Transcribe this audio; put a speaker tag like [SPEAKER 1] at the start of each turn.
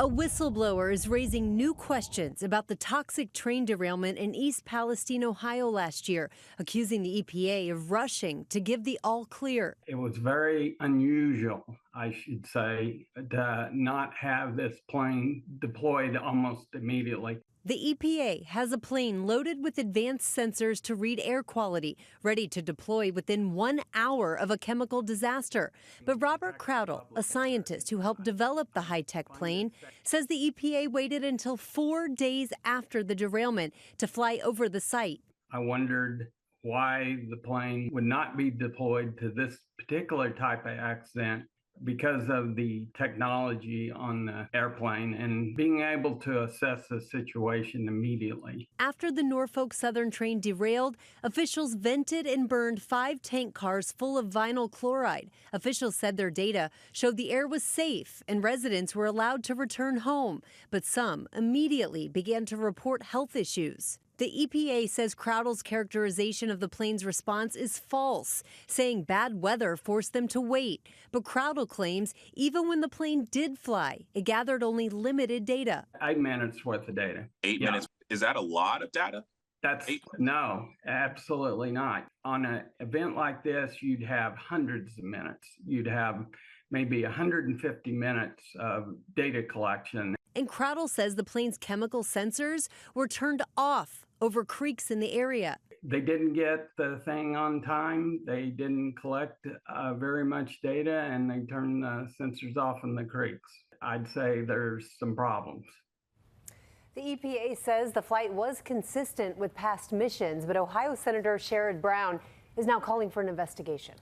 [SPEAKER 1] A whistleblower is raising new questions about the toxic train derailment in East Palestine, Ohio last year, accusing the EPA of rushing to give the all clear.
[SPEAKER 2] It was very unusual, I should say, to not have this plane deployed almost immediately.
[SPEAKER 1] The EPA has a plane loaded with advanced sensors to read air quality, ready to deploy within 1 hour of a chemical disaster. But Robert Crowdell, a scientist who helped develop the high-tech plane, says the EPA waited until 4 days after the derailment to fly over the site.
[SPEAKER 2] I wondered why the plane would not be deployed to this particular type of accident because of the technology on the airplane and being able to assess the situation immediately.
[SPEAKER 1] After the Norfolk Southern train derailed, officials vented and burned 5 tank cars full of vinyl chloride. Officials said their data showed the air was safe and residents were allowed to return home, but some immediately began to report health issues. The EPA says Crowdell's characterization of the plane's response is false, saying bad weather forced them to wait. But Crowdell claims even when the plane did fly, it gathered only limited data.
[SPEAKER 2] 8 minutes worth of data.
[SPEAKER 3] 8 minutes? Is that a lot of data?
[SPEAKER 2] No, absolutely not. On an event like this, you'd have hundreds of minutes. You'd have maybe 150 minutes of data collection.
[SPEAKER 1] And Crowdell says the plane's chemical sensors were turned off over creeks in the area.
[SPEAKER 2] They didn't get the thing on time. They didn't collect very much data, and they turned the sensors off in the creeks. I'd say there's some problems.
[SPEAKER 1] The EPA says the flight was consistent with past missions, but Ohio Senator Sherrod Brown is now calling for an investigation.